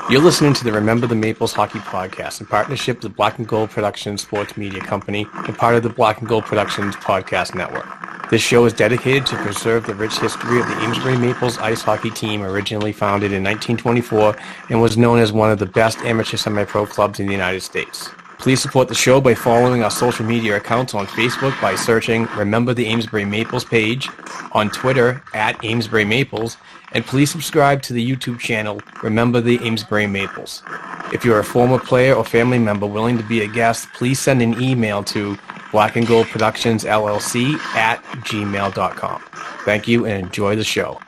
You're listening to the Remember the Maples Hockey Podcast in partnership with Black and Gold Productions Sports Media Company and part of the Black and Gold Productions Podcast Network. This show is dedicated to preserve the rich history of the Amesbury Maples ice hockey team, originally founded in 1924 and was known as one of the best amateur semi-pro clubs in the United States. Please support the show by following our social media accounts on Facebook by searching Remember the Amesbury Maples page, on Twitter at Amesbury Maples, and please subscribe to the YouTube channel Remember the Amesbury Maples. If you're a former player or family member willing to be a guest, please send an email to blackandgoldproductionsllc@gmail.com. Thank you and enjoy the show.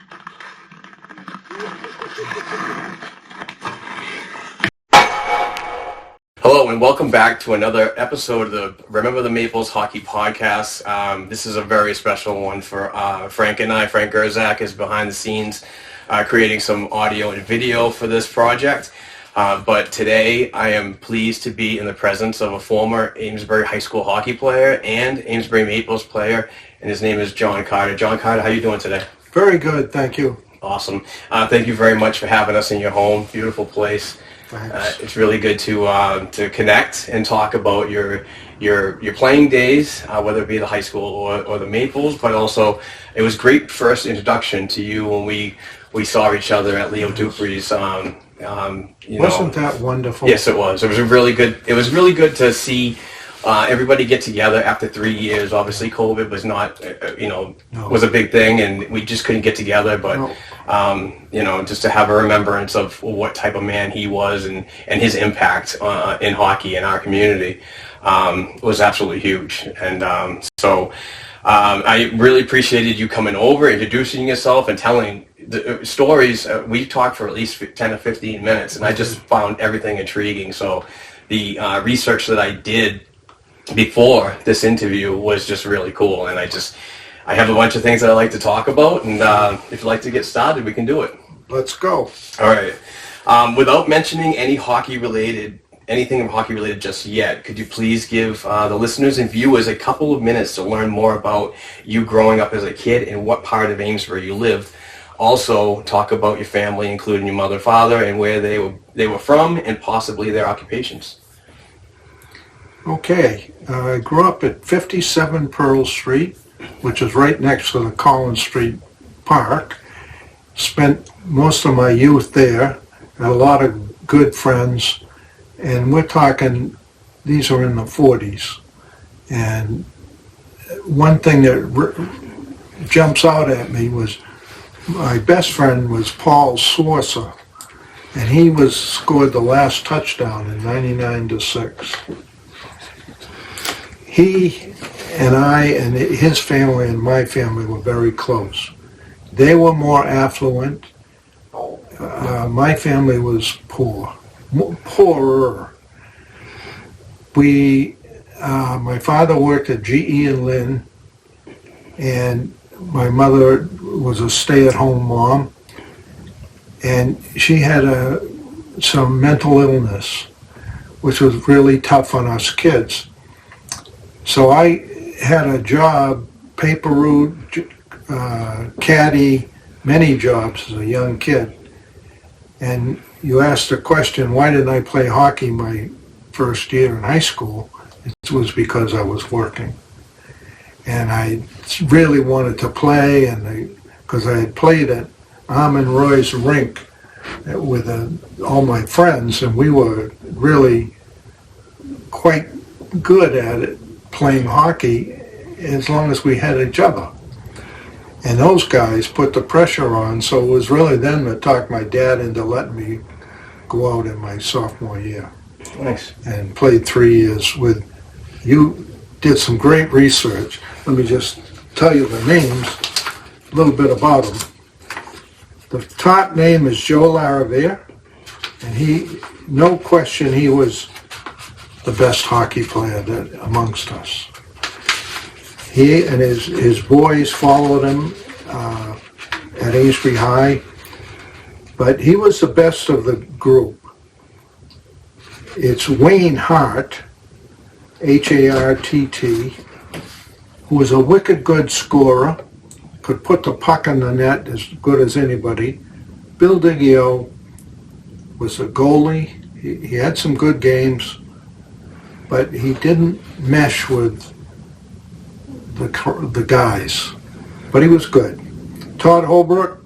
Hello and welcome back to another episode of the Remember the Maples Hockey Podcast. This is a very special one for Frank and I. Frank Gurzack is behind the scenes creating some audio and video for this project. But today I am pleased to be in the presence of a former Amesbury High School hockey player and Amesbury Maples player, and his name is John Carter. John Carter, how are you doing today? Very good, thank you. Awesome. Thank you very much for having us in your home. Beautiful place. It's really good to connect and talk about your playing days, whether it be the high school or the Maples, but also it was great first introduction to you when we saw each other at Leo Dupree's. Wasn't that wonderful? Yes, it was. It was really good to see everybody get together after 3 years. Obviously, COVID was not, was a big thing, and we just couldn't get together. But just to have a remembrance of what type of man he was and his impact in hockey in our community was absolutely huge. And so I really appreciated you coming over, introducing yourself, and telling the stories. We talked for at least 10 or 15 minutes, and I just found everything intriguing. So the research that I did before this interview was just really cool, and I have a bunch of things that I like to talk about, and if you'd like to get started, we can do it. Let's go. All right. Without mentioning anything hockey related just yet, could you please give the listeners and viewers a couple of minutes to learn more about you growing up as a kid and what part of Amesbury you lived? Also, talk about your family, including your mother, father, and where they were from, and possibly their occupations. Okay, I grew up at 57 Pearl Street, which is right next to the Collins Street Park. Spent most of my youth there, had a lot of good friends, and we're talking, these are in the 40s. And one thing that jumps out at me was my best friend was Paul Swarser, and he scored the last touchdown in 99-6. He and I and his family and my family were very close. They were more affluent. My family was poorer. My father worked at GE and Lynn, and my mother was a stay-at-home mom, and she had some mental illness, which was really tough on us kids. So I had a job, paper route, caddy, many jobs as a young kid. And you asked the question, why didn't I play hockey my first year in high school? It was because I was working. And I really wanted to play, because I had played at Armin Roy's rink with all my friends, and we were really quite good at it, playing hockey, as long as we had each other. And those guys put the pressure on, so it was really them that talked my dad into letting me go out in my sophomore year. Nice. And played 3 years with, you did some great research. Let me just tell you the names, a little bit about them. The top name is Joe Laravere, and no question, he was the best hockey player amongst us. He and his boys followed him at Amesbury High, but he was the best of the group. It's Wayne Hart, Hartt, who was a wicked good scorer, could put the puck in the net as good as anybody. Bill Diggio, was a goalie. He had some good games, but he didn't mesh with the guys. But he was good. Todd Holbrook,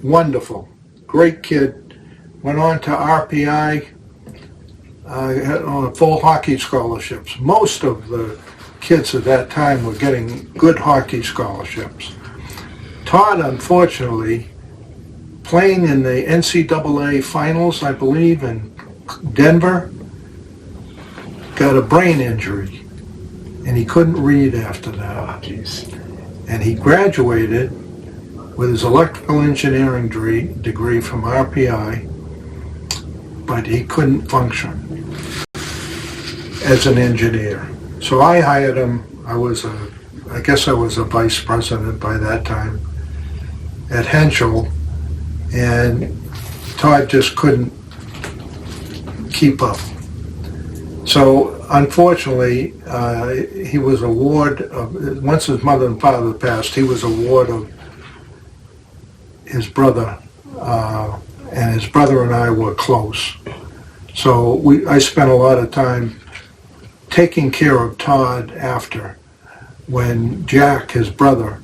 wonderful. Great kid. Went on to RPI, on full hockey scholarships. Most of the kids at that time were getting good hockey scholarships. Todd, unfortunately, playing in the NCAA finals, I believe, in Denver, got a brain injury, and he couldn't read after that. Oh, jeez. And he graduated with his electrical engineering degree from RPI, but he couldn't function as an engineer. So I hired him. I guess I was a vice president by that time at Henschel, and Todd just couldn't keep up. So unfortunately, he was a ward of, once his mother and father passed, he was a ward of his brother, and his brother and I were close. So I spent a lot of time taking care of Todd after, when Jack, his brother,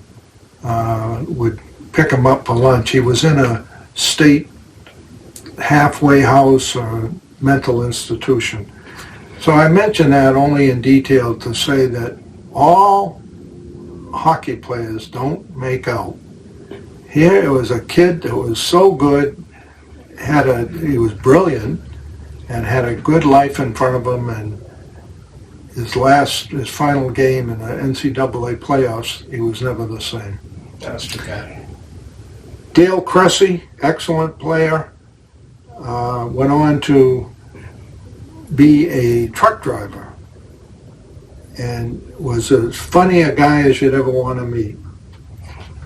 would pick him up for lunch. He was in a state halfway house or mental institution. So I mention that only in detail to say that all hockey players don't make out. Here it was a kid that was so good, he was brilliant, and had a good life in front of him, and his final game in the NCAA playoffs, he was never the same. That's too bad. Dale Cressy, excellent player, went on to be a truck driver and was as funny a guy as you'd ever want to meet.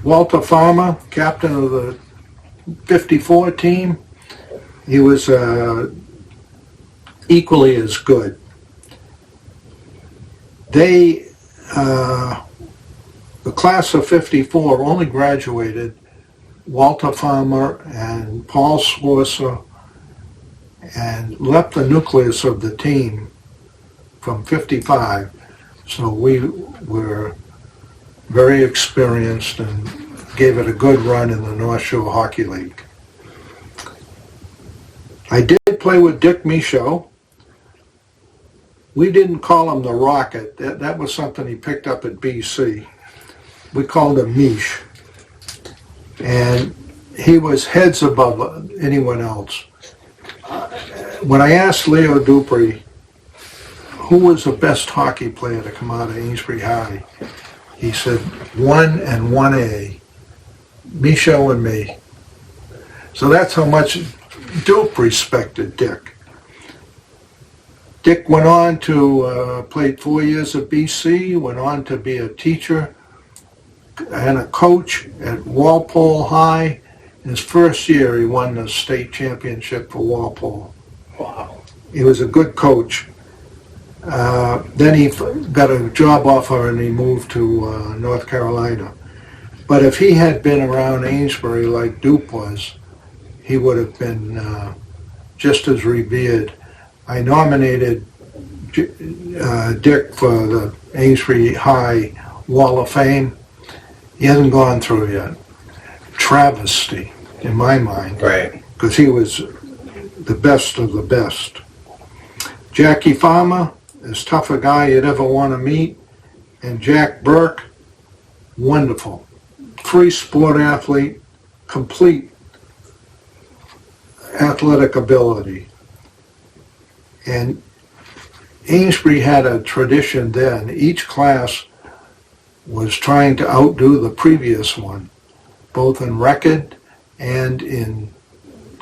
Walter Farmer, captain of the 54 team, he was equally as good. The class of 54 only graduated Walter Farmer and Paul Swarser, and left the nucleus of the team from 55. So we were very experienced and gave it a good run in the North Shore Hockey League. I did play with Dick Michaud. We didn't call him the Rocket. That was something he picked up at BC. We called him Miche. And he was heads above anyone else. When I asked Leo Dupree who was the best hockey player to come out of Amesbury High, he said 1 and 1A, Michaud and me. So that's how much Dupe respected Dick. Dick went on to played 4 years at BC, went on to be a teacher and a coach at Walpole High. In his first year, he won the state championship for Walpole. Wow. He was a good coach. Then he got a job offer and he moved to North Carolina. But if he had been around Amesbury like Dupe was, he would have been just as revered. I nominated Dick for the Amesbury High Wall of Fame. He hasn't gone through yet. Travesty, in my mind. Right. Because he was the best of the best. Jackie Farmer, as tough a guy you'd ever want to meet. And Jack Burke, wonderful. Free sport athlete, complete athletic ability. And Amesbury had a tradition then. Each class was trying to outdo the previous one, both in record and in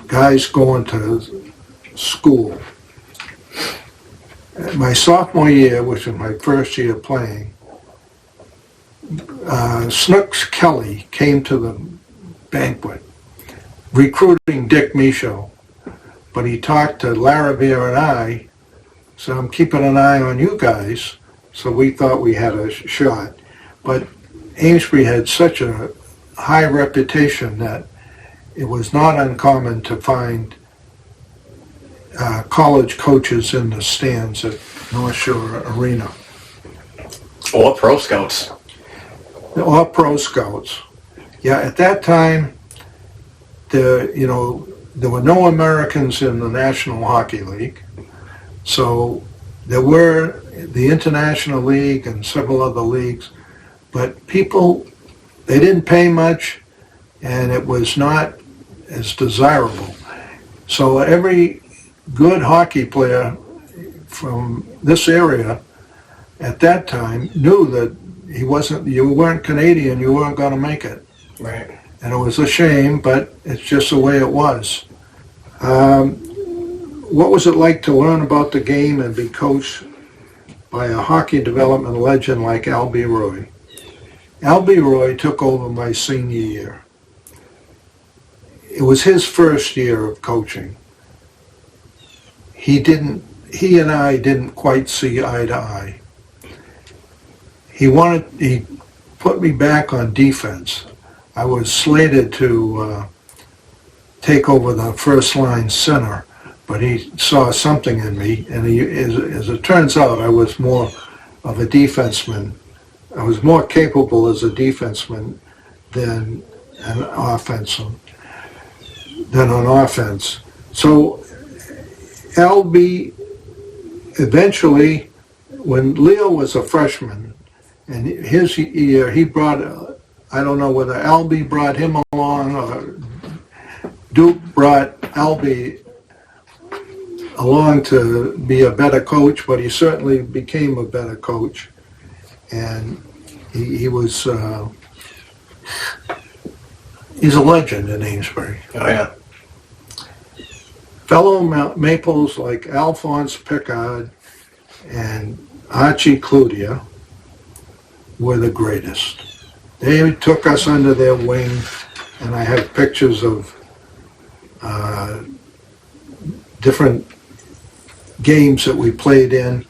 guys going to school. My sophomore year, which was my first year playing, Snooks Kelly came to the banquet recruiting Dick Michaud, but he talked to Laravere and I, so I'm keeping an eye on you guys, so we thought we had a shot. But Amesbury had such a high reputation that it was not uncommon to find college coaches in the stands at North Shore Arena. Or Pro Scouts. Or Pro Scouts. Yeah, at that time, there were no Americans in the National Hockey League. So there were the International League and several other leagues, but people, they didn't pay much, and it was not as desirable. So every good hockey player from this area at that time knew that you weren't Canadian, you weren't going to make it. Right. And it was a shame, but it's just the way it was. What was it like to learn about the game and be coached by a hockey development legend like Albie Roy? Albie Roy took over my senior year. It was his first year of coaching. He and I didn't quite see eye to eye. He put me back on defense. I was slated to take over the first line center, but he saw something in me, and as it turns out, I was more of a defenseman. I was more capable as a defenseman than an offenseman, than on offense. So Albie, eventually, when Leo was a freshman, and his year, he brought, I don't know whether Albie brought him along or Duke brought Albie along to be a better coach, but he certainly became a better coach. And he was, he's a legend in Amesbury. Oh, yeah. Fellow Maples like Alphonse Pickard and Archie Cloutier were the greatest. They took us under their wing, and I have pictures of different games that we played in,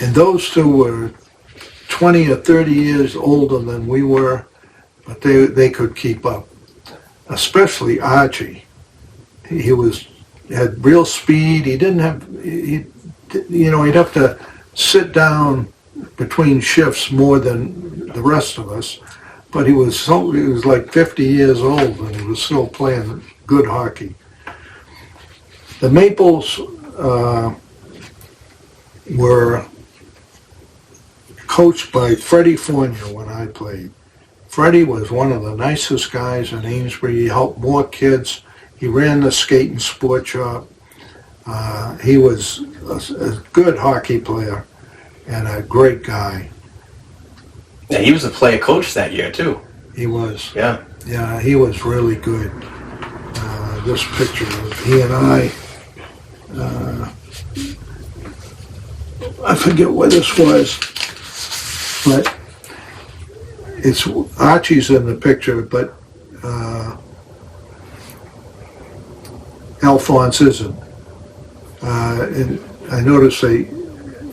and those two were 20 or 30 years older than we were, but they could keep up. Especially Archie. He had real speed. He didn't have, he'd have to sit down between shifts more than the rest of us, but he was like 50 years old, and he was still playing good hockey. The Maples were coached by Freddie Fournier when I played. Freddie was one of the nicest guys in Amesbury. He helped more kids. He ran the skate and sport shop. He was a good hockey player and a great guy. Yeah, he was a player coach that year, too. He was. Yeah. Yeah, he was really good. This picture of he and I forget what this was, but it's Archie's in the picture, but Alphonse isn't. And I notice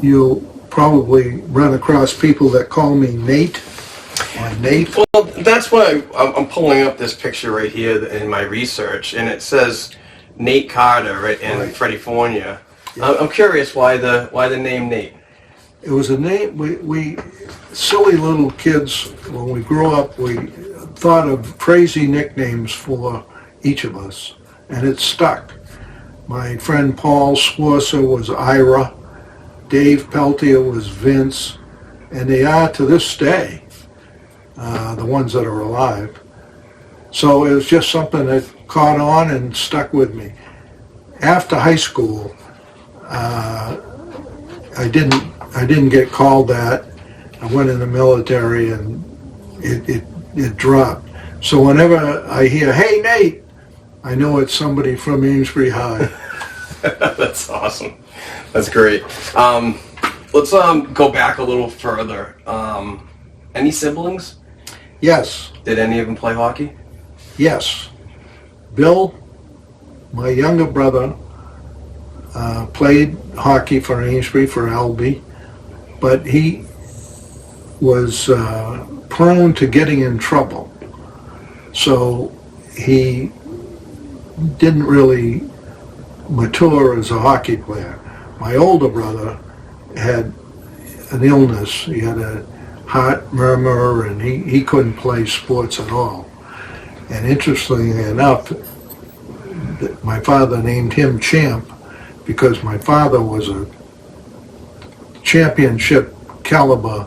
you'll probably run across people that call me Nate or Nate. Well, that's why I'm pulling up this picture right here in my research, and it says Nate Carter and Freddie Fournier. Yeah. I'm curious why the name Nate. It was a name, we silly little kids, when we grew up, we thought of crazy nicknames for each of us, and it stuck. My friend Paul Swarser was Ira, Dave Peltier was Vince, and they are to this day, the ones that are alive. So it was just something that caught on and stuck with me. After high school, I didn't get called that. I went in the military, and it dropped. So whenever I hear, "Hey, Nate," I know it's somebody from Amesbury High. That's awesome. That's great. Let's go back a little further. Any siblings? Yes. Did any of them play hockey? Yes. Bill, my younger brother, played hockey for Amesbury, for Albie, but he was prone to getting in trouble. So he didn't really mature as a hockey player. My older brother had an illness. He had a heart murmur, and he couldn't play sports at all. And interestingly enough, my father named him Champ because my father was a championship caliber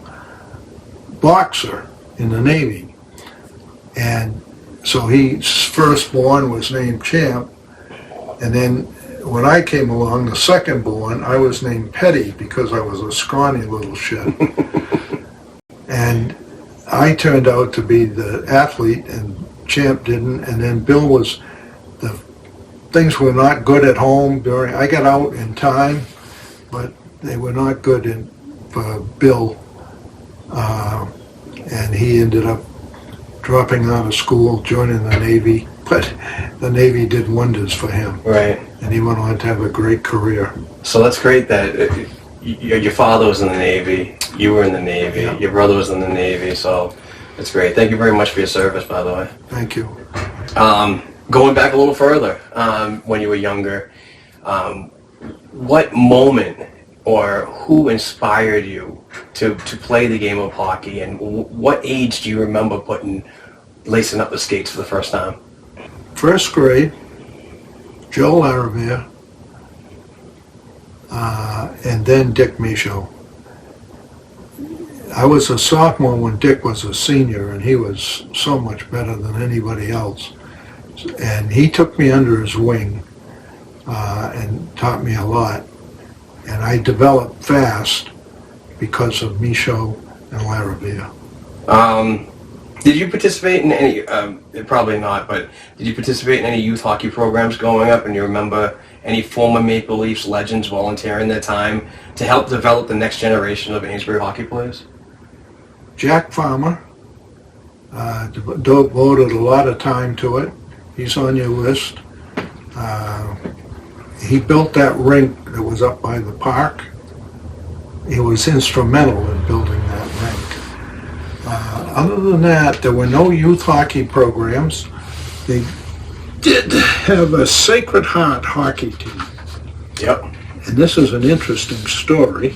boxer in the Navy. And so his firstborn was named Champ, and then when I came along, the second born, I was named Petty because I was a scrawny little shit. And I turned out to be the athlete and Champ didn't, and then Bill was, the things were not good at home I got out in time, but they were not good for Bill, and he ended up dropping out of school, joining the Navy, but the Navy did wonders for him. Right. And he went on to have a great career. So that's great that your father was in the Navy, you were in the Navy, Yeah. your brother was in the Navy, so that's great. Thank you very much for your service, by the way. Thank you. Going back a little further, when you were younger, what moment or who inspired you to play the game of hockey, and what age do you remember lacing up the skates for the first time? First grade, Joe Laravere, and then Dick Michaud. I was a sophomore when Dick was a senior, and he was so much better than anybody else. And he took me under his wing and taught me a lot. And I developed fast because of Michaud and Laravere. Did you participate in any, probably not, but did you participate in any youth hockey programs growing up, and you remember any former Maple Leafs legends volunteering their time to help develop the next generation of Amesbury hockey players? Jack Farmer devoted a lot of time to it. He's on your list. He built that rink that was up by the park. He was instrumental in building that rink. Other than that, there were no youth hockey programs. They did have a Sacred Heart hockey team. Yep. And this is an interesting story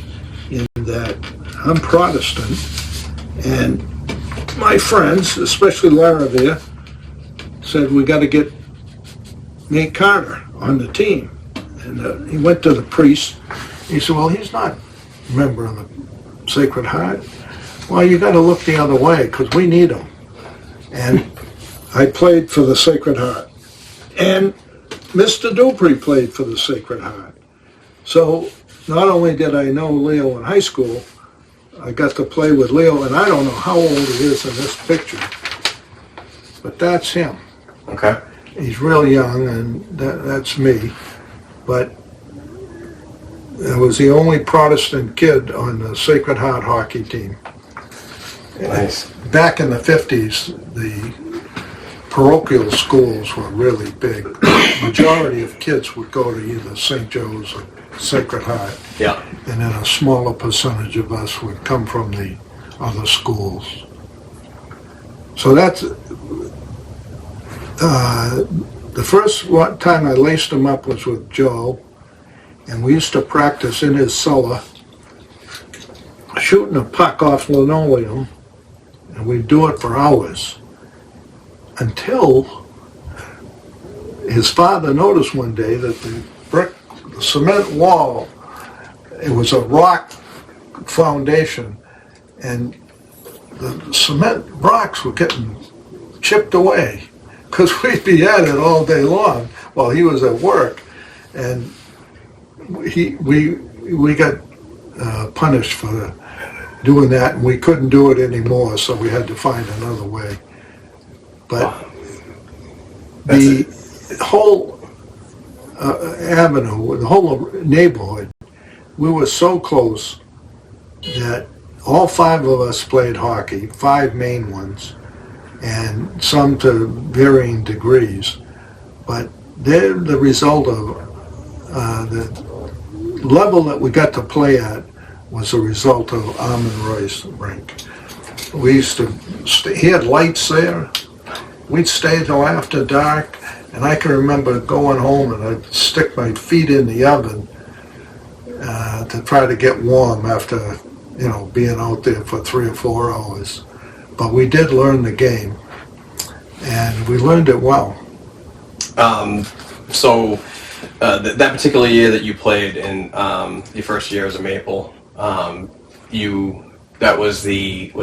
in that I'm Protestant, and my friends, especially Laravere, said we got to get Nate Carter on the team. And he went to the priest. He said, well, he's not a member of the Sacred Heart. Well, you got to look the other way because we need him. And I played for the Sacred Heart. And Mr. Dupree played for the Sacred Heart. So not only did I know Leo in high school, I got to play with Leo, and I don't know how old he is in this picture, but that's him. Okay. He's real young, and that's me. But I was the only Protestant kid on the Sacred Heart hockey team. Nice. Back in the 50s, the parochial schools were really big. Majority of kids would go to either St. Joe's or Sacred Heart. Yeah. And then a smaller percentage of us would come from the other schools. So that's the first time I laced him up was with Joe, and we used to practice in his cellar, shooting a puck off linoleum, and we'd do it for hours until his father noticed one day that the cement wall, it was a rock foundation, and the cement rocks were getting chipped away because we'd be at it all day long while he was at work, and we got punished for doing that, and we couldn't do it anymore, so we had to find another way. But the whole avenue, the whole neighborhood, we were so close that all five of us played hockey, five main ones, and some to varying degrees. But they're the result of the level that we got to play at was a result of Armand Roy's rink. We used to, he had lights there. We'd stay till after dark, And I can remember going home and I'd stick my feet in the oven to try to get warm after, being out there for 3 or 4 hours. But we did learn the game, and we learned it well. That particular year that you played in your first year as a Maple, was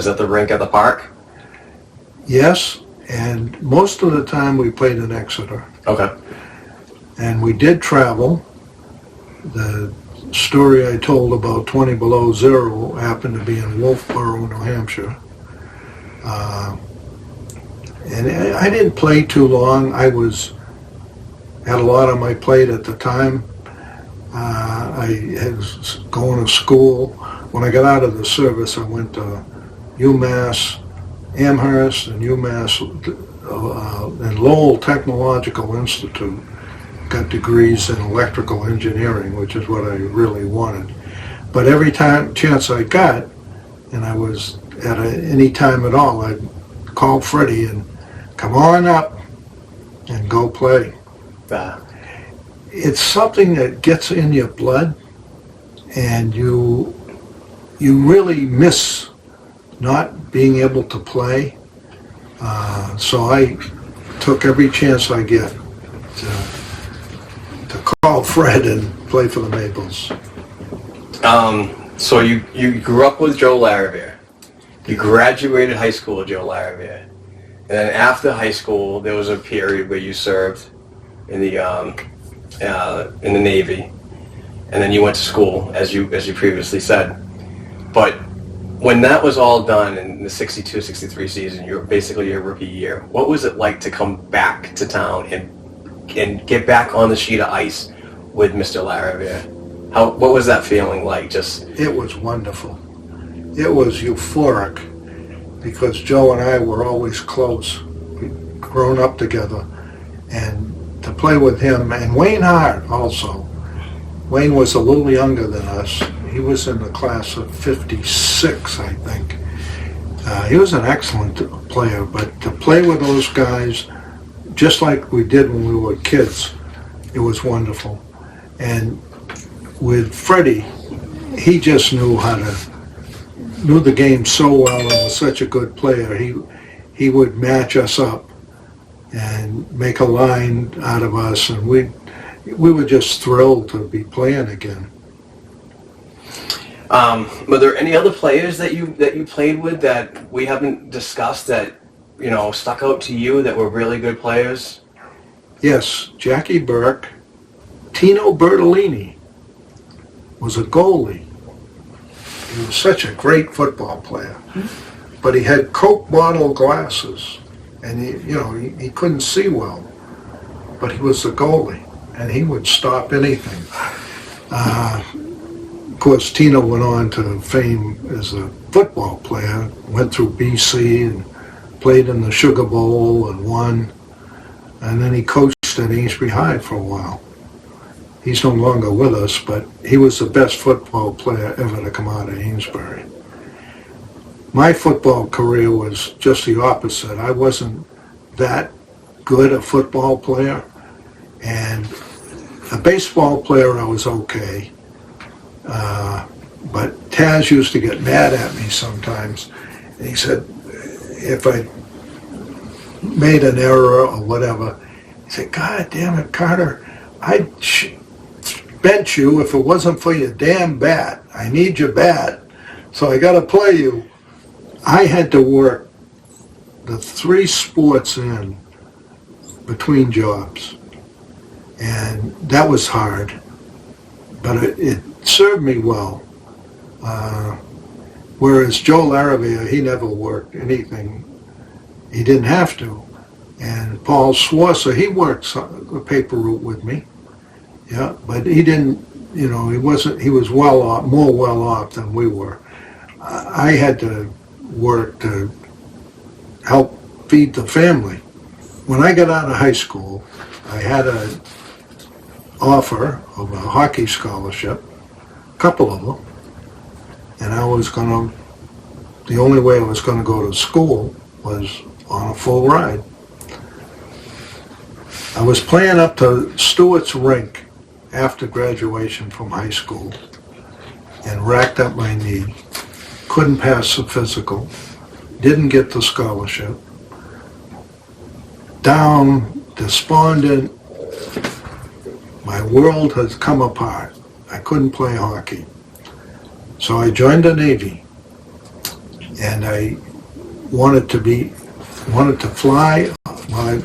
at the rink at the park? Yes, and most of the time we played in Exeter. Okay. And we did travel. The story I told about 20 below zero happened to be in Wolfboro, New Hampshire. And I didn't play too long. I had a lot on my plate at the time. I was going to school. When I got out of the service, I went to UMass Amherst and UMass and Lowell Technological Institute. Got degrees in electrical engineering, which is what I really wanted. But every chance I got, and I was at any time at all, I'd call Freddie and come on up and go play. It's something that gets in your blood, and you really miss not being able to play. So I took every chance I get to call Fred and play for the Maples. So you grew up with Joe Larrivere. You graduated high school with Joe Larrivere. And then after high school, there was a period where you served in the Navy, and then you went to school, as you previously said. But when that was all done in the 62-63 season, basically your rookie year, what was it like to come back to town and get back on the sheet of ice with Mr. Larrivere? What was that feeling like? It was wonderful. It was euphoric, because Joe and I were always close. We'd grown up together, and to play with him, and Wayne Hart also. Wayne was a little younger than us. He was in the class of 56, I think. He was an excellent player, but to play with those guys, just like we did when we were kids, it was wonderful. And with Freddie, he just knew the game so well and was such a good player. He would match us up and make a line out of us, and we were just thrilled to be playing again. Were there any other players that you played with that we haven't discussed that stuck out to you that were really good players? Yes, Jackie Burke. Tino Bertolini was a goalie. He was such a great football player, but he had Coke bottle glasses, and he couldn't see well, but he was the goalie, and he would stop anything. Of course, Tino went on to fame as a football player, went through BC and played in the Sugar Bowl and won, and then he coached at Amesbury High for a while. He's no longer with us, but he was the best football player ever to come out of Amesbury. My football career was just the opposite. I wasn't that good a football player, and a baseball player I was okay. But Taz used to get mad at me sometimes, and he said if I made an error or whatever, he said, "God damn it, Carter, I'd bench you if it wasn't for your damn bat. I need your bat, so I got to play you." I had to work the 3 sports in between jobs, and that was hard, but it served me well. Whereas Joe Larrivere, he never worked anything. He didn't have to. And Paul Swarser, he worked the paper route with me. Yeah, but he didn't, he was more well off than we were. I had to work to help feed the family. When I got out of high school, I had an offer of a hockey scholarship, a couple of them, and the only way I was going to go to school was on a full ride. I was playing up to Stewart's rink after graduation from high school and racked up my knee. Couldn't pass the physical. Didn't get the scholarship. Down, despondent. My world has come apart. I couldn't play hockey. So I joined the Navy. And I wanted to fly. Well, I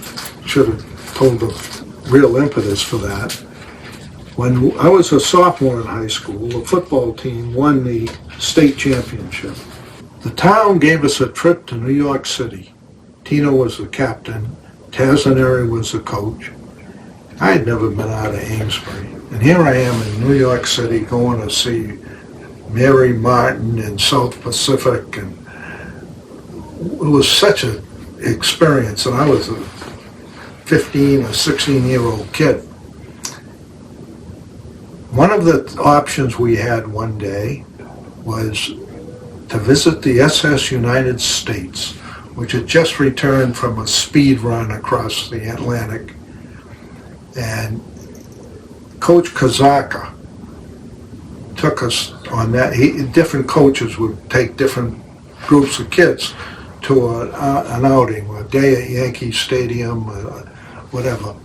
should have told the real impetus for that. When I was a sophomore in high school, the football team won the state championship. The town gave us a trip to New York City. Tino was the captain. Tazaneri was the coach. I had never been out of Amesbury. And here I am in New York City going to see Mary Martin in South Pacific. And it was such an experience. And I was a 15 or 16-year-old kid. One of the options we had one day was to visit the SS United States, which had just returned from a speed run across the Atlantic. And Coach Gurzack took us on that. Different coaches would take different groups of kids to an outing, a day at Yankee Stadium, whatever.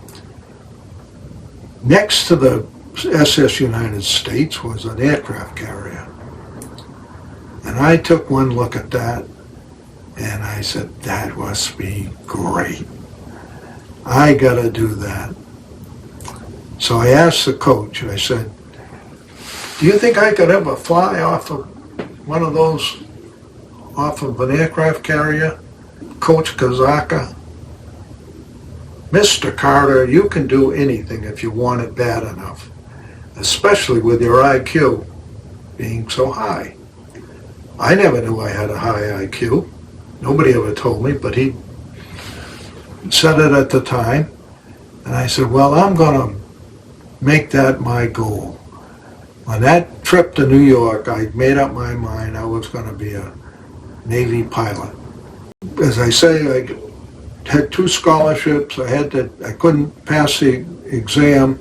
Next to the SS United States was an aircraft carrier. And I took one look at that and I said, that must be great. I gotta do that. So I asked the coach, I said, do you think I could ever fly off of one of those, off of an aircraft carrier? Coach Gurzack, Mr. Carter, you can do anything if you want it bad enough, especially with your IQ being so high. I never knew I had a high IQ. Nobody ever told me, but he said it at the time. And I said, well, I'm going to make that my goal. On that trip to New York, I made up my mind I was going to be a Navy pilot. As I say, I had 2 scholarships. I couldn't pass the exam,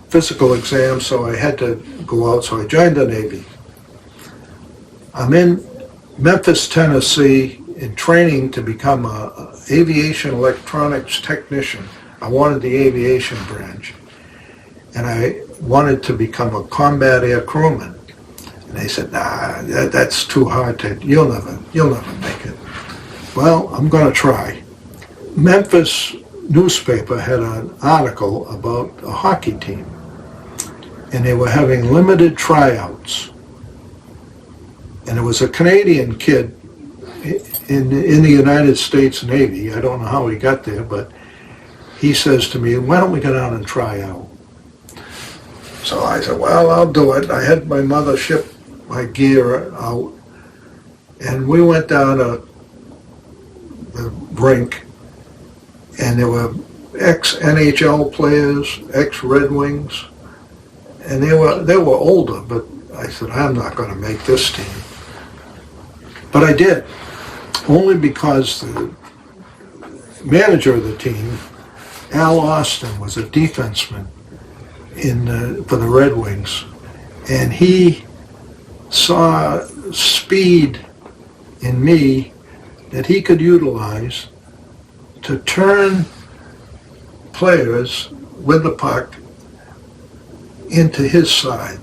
physical exam, so I had to go out, so I joined the Navy. I'm in Memphis, Tennessee, in training to become an aviation electronics technician. I wanted the aviation branch. And I wanted to become a combat air crewman. And they said, nah, that's too hard you'll never make it. Well, I'm going to try. Memphis newspaper had an article about a hockey team. And they were having limited tryouts. And it was a Canadian kid in the United States Navy. I don't know how he got there, but he says to me, why don't we go down and try out? So I said, well, I'll do it. I had my mother ship my gear out, and we went down to the rink, and there were ex-NHL players, ex-Red Wings, and they were older, but I said, I'm not going to make this team. But I did, only because the manager of the team, Al Austin, was a defenseman for the Red Wings, and he saw speed in me that he could utilize to turn players with the puck into his side,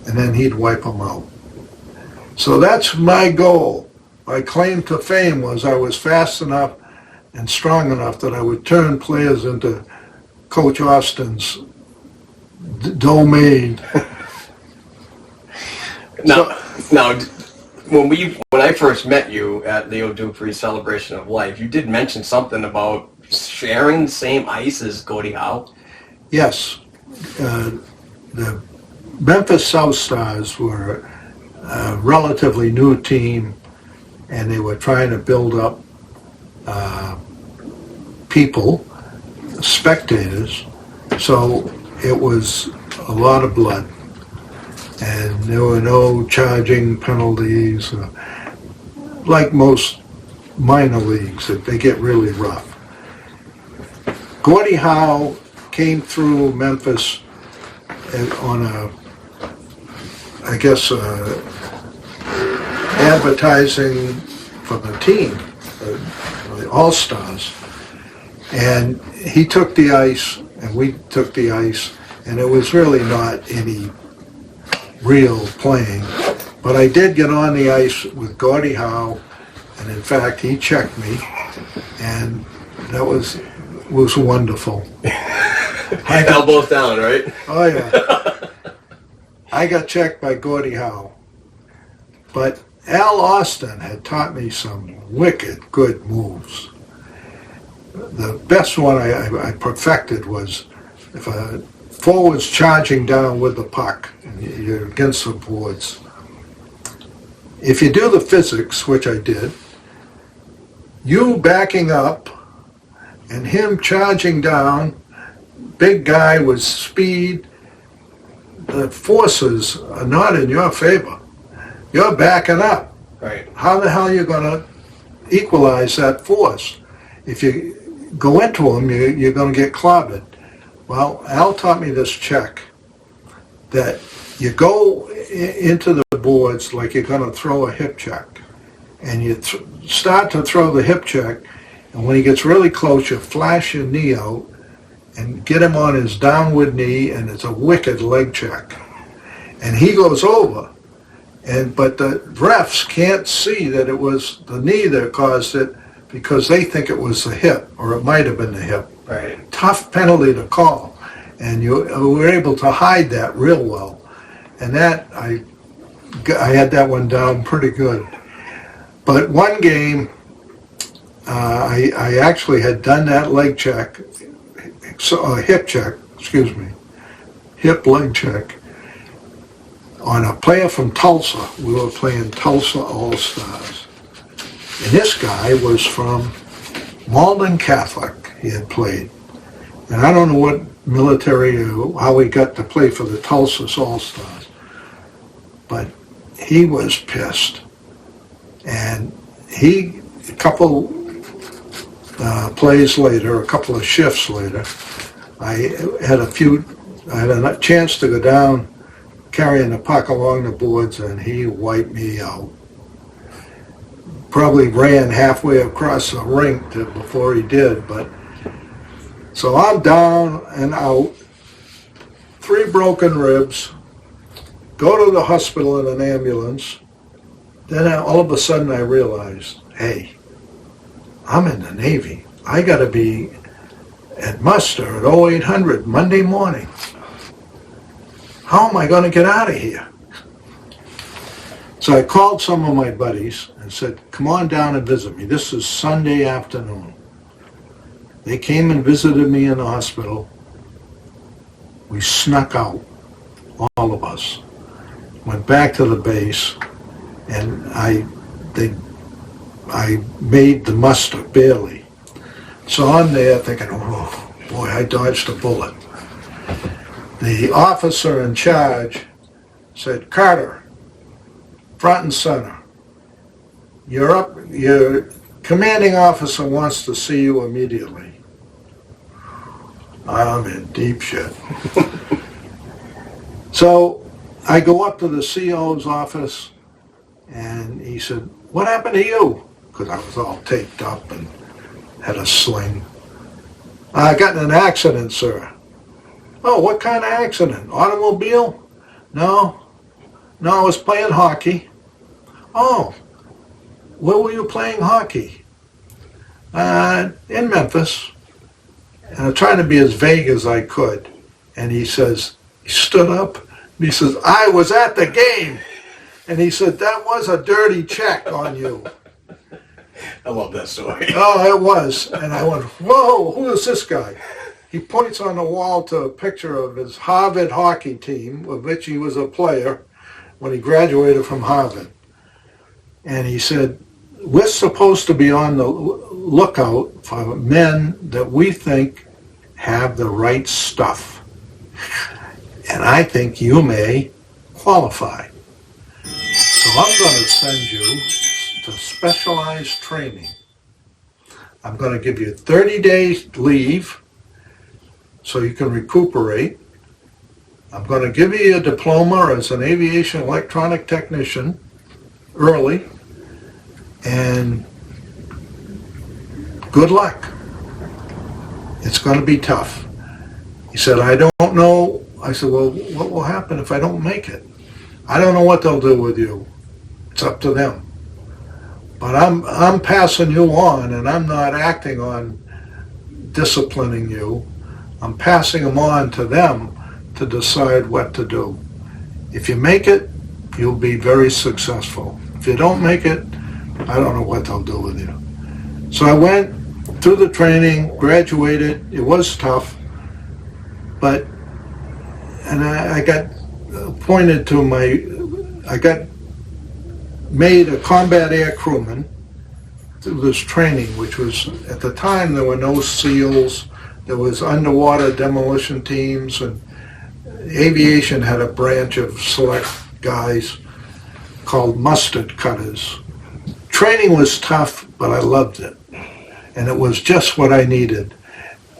and then he'd wipe them out. So that's my goal. My claim to fame was I was fast enough and strong enough that I would turn players into Coach Austin's domain. Now, when I first met you at Leo Dupree's Celebration of Life, you did mention something about sharing the same ice as Gordie Howe. Yes. The Memphis South Stars were a relatively new team, and they were trying to build up people, spectators, so it was a lot of blood, and there were no charging penalties, like most minor leagues, they get really rough. Gordie Howe came through Memphis on advertising for the team, the All-Stars. And he took the ice, and we took the ice, and it was really not any real playing. But I did get on the ice with Gordie Howe, and in fact, he checked me, and that was wonderful. Elbows down, right? Oh, yeah. I got checked by Gordie Howe. But Al Austin had taught me some wicked good moves. The best one I perfected was if a forward's charging down with the puck and you're against the boards. If you do the physics, which I did, you backing up and him charging down, big guy with speed, the forces are not in your favor. You're backing up. Right. How the hell are you going to equalize that force? If you go into him, you're going to get clobbered. Well, Al taught me this check, that you go into the boards like you're going to throw a hip check. And you start to throw the hip check, and when he gets really close, you flash your knee out and get him on his downward knee, and it's a wicked leg check. And he goes over, but the refs can't see that it was the knee that caused it because they think it was the hip, or it might have been the hip. Right. Tough penalty to call, and you were able to hide that real well. And that, I had that one down pretty good. But one game, I actually had done that leg check, hip check, hip leg check, on a player from Tulsa. We were playing Tulsa All-Stars. And this guy was from Malden Catholic, he had played. And I don't know what military, how he got to play for the Tulsa All-Stars. But he was pissed. And he, a couple plays later, a couple of shifts later, I had a chance to go down carrying the puck along the boards, and he wiped me out. Probably ran halfway across the rink before he did, but so I'm down and out, 3 broken ribs, go to the hospital in an ambulance. Then all of a sudden I realized, hey, I'm in the Navy. I got to be at muster at 0800 Monday morning. How am I going to get out of here? So I called some of my buddies and said, come on down and visit me. This is Sunday afternoon. They came and visited me in the hospital. We snuck out, all of us. Went back to the base. And I made the muster barely. So I'm there thinking, oh boy, I dodged a bullet. The officer in charge said, Carter, front and center, your commanding officer wants to see you immediately. I'm in deep shit. So I go up to the CO's office, and he said, what happened to you? Because I was all taped up and had a sling. I got in an accident, sir. Oh, what kind of accident? Automobile? No, I was playing hockey. Oh, where were you playing hockey? In Memphis. And I'm trying to be as vague as I could. And he stood up, and he says, I was at the game. And he said, that was a dirty check on you. I love that story. Oh, it was. And I went, whoa, who is this guy? He points on the wall to a picture of his Harvard hockey team, of which he was a player when he graduated from Harvard. And he said, we're supposed to be on the lookout for men that we think have the right stuff. And I think you may qualify. So I'm going to send you to specialized training. I'm going to give you 30 days leave, so you can recuperate. I'm going to give you a diploma as an aviation electronic technician early, and good luck. It's going to be tough. He said, I don't know. I said, well, what will happen if I don't make it? I don't know what they'll do with you. It's up to them. But I'm passing you on, and I'm not acting on disciplining you. I'm passing them on to them to decide what to do. If you make it, you'll be very successful. If you don't make it, I don't know what they'll do with you. So I went through the training, graduated. It was tough, but, and I got appointed to I got made a combat air crewman through this training, which was, at the time, there were no SEALs. There was underwater demolition teams, and aviation had a branch of select guys called mustard cutters. Training was tough, but I loved it. And it was just what I needed.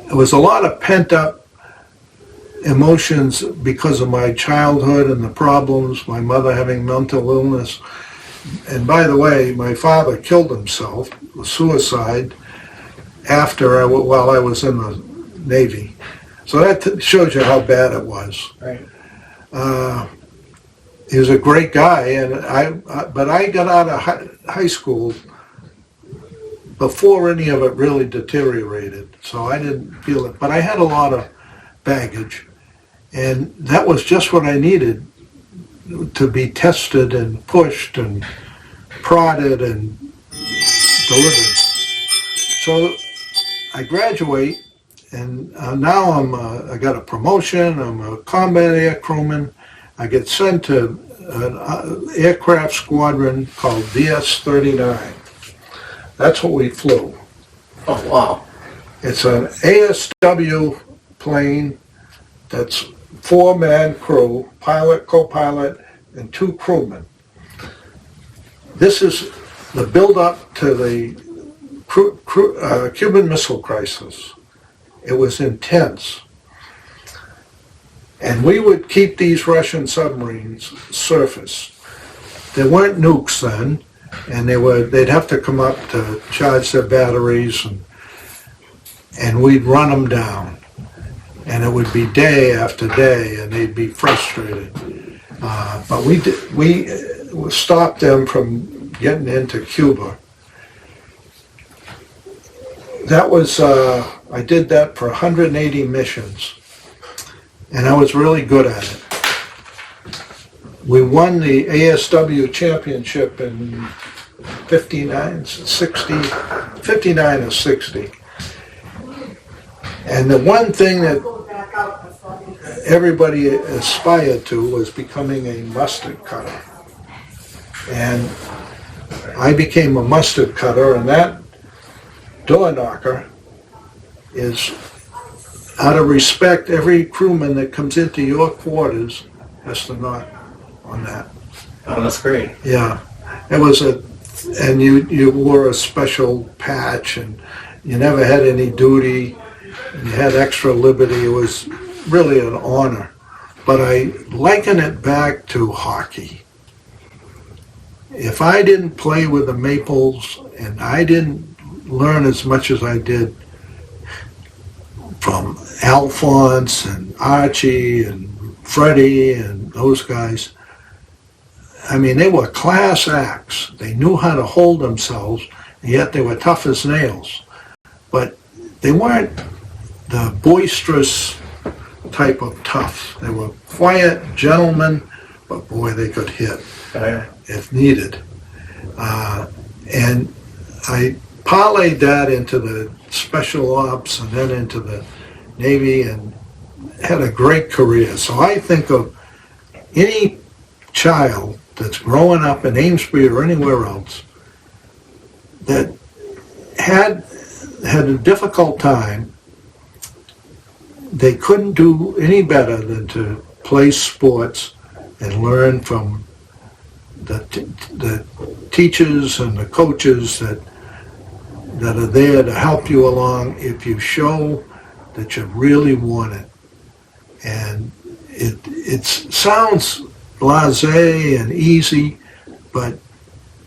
It was a lot of pent-up emotions because of my childhood and the problems, my mother having mental illness. And by the way, my father killed himself, suicide, while I was in the Navy. So that shows you how bad it was. Right. He was a great guy, and but I got out of high school before any of it really deteriorated, so I didn't feel it. But I had a lot of baggage, and that was just what I needed to be tested and pushed and prodded and delivered. So I graduate, and now I got a promotion. I'm a combat air crewman. I get sent to an aircraft squadron called DS-39. That's what we flew. Oh, wow. It's an ASW plane that's 4-man crew, pilot, co-pilot, and 2 crewmen. This is the build-up to the Cuban Missile Crisis. It was intense. And we would keep these Russian submarines surfaced. There weren't nukes then, and they'd have to come up to charge their batteries, and we'd run them down. And it would be day after day, and they'd be frustrated. But we stopped them from getting into Cuba. That was, I did that for 180 missions, and I was really good at it. We won the ASW championship in 59 or 60. And the one thing that everybody aspired to was becoming a mustard cutter. And I became a mustard cutter, and that door knocker is, out of respect, every crewman that comes into your quarters has to knock on that. Oh, that's great. Yeah. It was and you wore a special patch, and you never had any duty, and you had extra liberty. It was really an honor. But I liken it back to hockey. If I didn't play with the Maples, and I didn't learn as much as I did from Alphonse and Archie and Freddie and those guys, I mean, they were class acts. They knew how to hold themselves, and yet they were tough as nails. But they weren't the boisterous type of tough. They were quiet gentlemen, but boy, they could hit if needed. And I parlayed that into the special ops and then into the Navy, and had a great career. So I think of any child that's growing up in Amesbury or anywhere else that had a difficult time. They couldn't do any better than to play sports and learn from the teachers and the coaches that are there to help you along. If you show that you really want it. And it sounds blasé and easy, but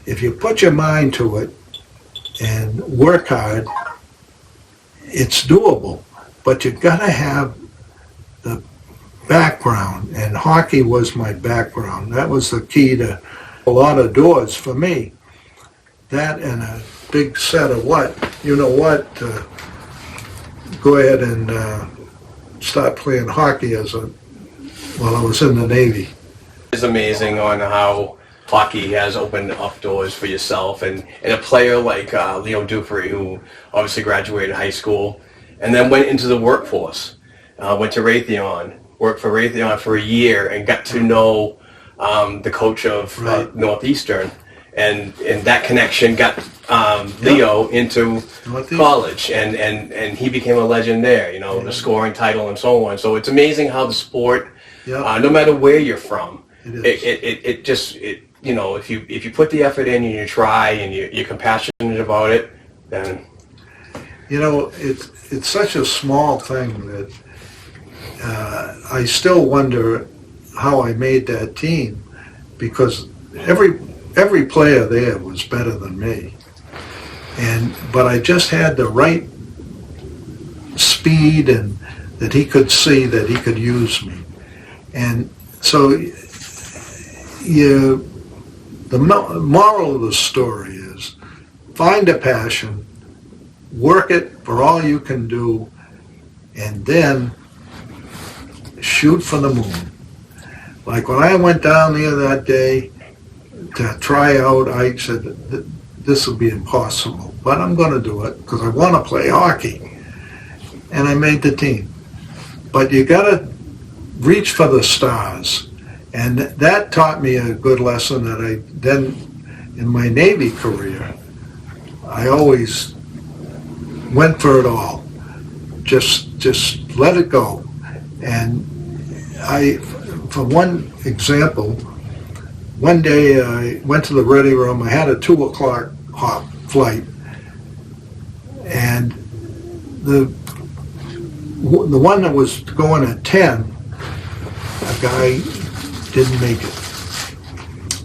if you put your mind to it and work hard, it's doable. But you've got to have the background, and hockey was my background. That was the key to a lot of doors for me. That and a big set of go ahead and start playing hockey while I was in the Navy. It's amazing on how hockey has opened up doors for yourself, and a player like Leo Dupree, who obviously graduated high school and then went into the workforce, went to Raytheon, worked for Raytheon for a year, and got to know the coach of Northeastern, and that connection got Leo into college, and he became a legend there, the scoring title and so on. So it's amazing how the sport, no matter where you're from, it just if you put the effort in and you try and you're compassionate about it, then it's such a small thing that I still wonder how I made that team, because every player there was better than me, but I just had the right speed, and that he could see that he could use me. And so the moral of the story is find a passion, work it for all you can do, and then shoot for the moon. Like when I went down there that day to try out, I said, this will be impossible, but I'm going to do it because I want to play hockey. And I made the team. But you got to reach for the stars. And that taught me a good lesson that I then, in my Navy career, I always went for it all. Just let it go. And for one example, one day I went to the ready room. I had a 2 o'clock flight, and the one that was going at 10, a guy didn't make it.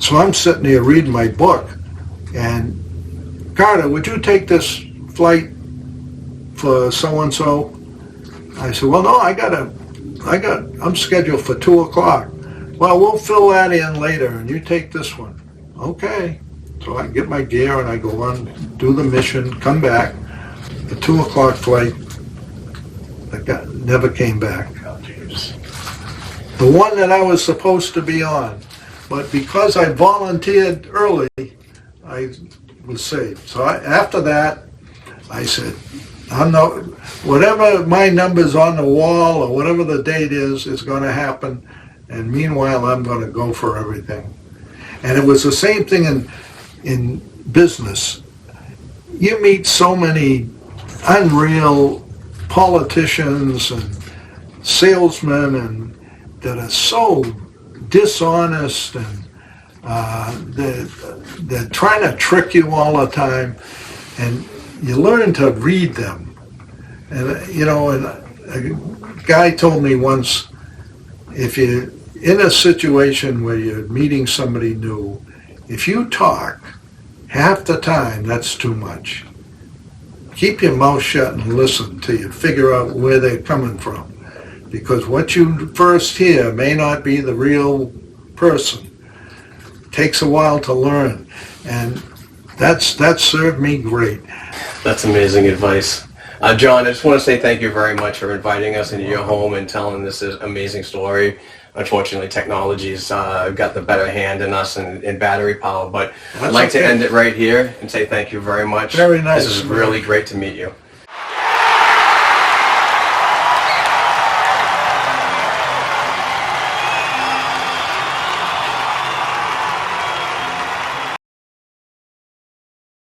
So I'm sitting there reading my book, and Carter, would you take this flight for so-and-so? I said, well, no, I'm scheduled for 2 o'clock. Well, we'll fill that in later, and you take this one. Okay. So I get my gear, and I go on, do the mission, come back. The 2 o'clock flight, that guy never came back. The one that I was supposed to be on. But because I volunteered early, I was saved. So after that, I said, whatever my number's on the wall or whatever the date is going to happen. And meanwhile, I'm going to go for everything. And it was the same thing in business. You meet so many unreal politicians and salesmen and that are so dishonest, and they're trying to trick you all the time, and you learn to read them. And and a guy told me once, if you're in a situation where you're meeting somebody new, if you talk half the time, that's too much. Keep your mouth shut and listen till you figure out where they're coming from. Because what you first hear may not be the real person. It takes a while to learn. And that served me great. That's amazing advice. John, I just want to say thank you very much for inviting us into your home and telling this amazing story. Unfortunately, technology's got the better hand in us in battery power, but I'd like to end it right here and say thank you very much. Very nice. This is really great to meet you.